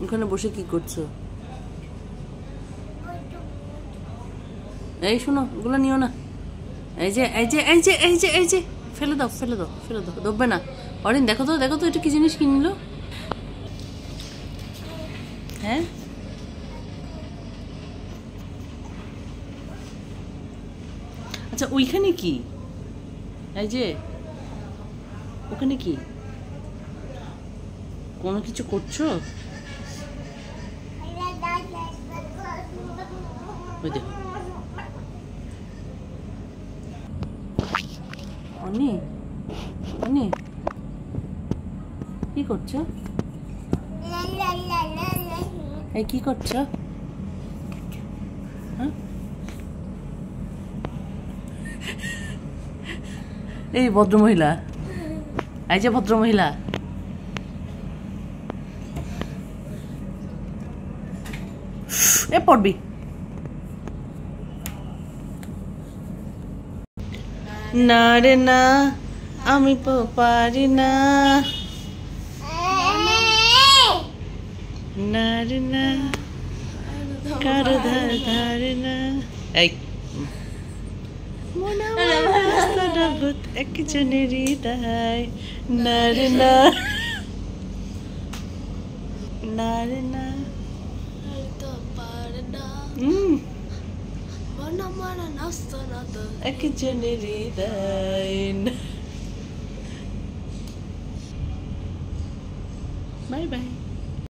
ওখানে বসে কি করছো? এই শোনো, ওগুলো নিও না। এই যে এই যে এই যে এই যে এই যে ফেলে দাও, ফেলে দাও, ফেলে দাও, দববে না। অরিন দেখো তো, দেখো তো এটা কি জিনিস কিনলো। হ্যাঁ, আচ্ছা ওইখানে কি? এই যে ওখানে কি, কোনো কিছু করছো? ওই দেখো অনি, অনি কি করছো? এই কি করছো? হ্যাঁ, এই ভদ্রমহিলা, এই যে ভদ্রমহিলা, এ পড়বি না রে না, আমি পারি না, না রে না, কারো ধারে ধারে না। এই মনে হয় একজনের হৃদয়, না রে না, না রে না, একজনের হৃদয়।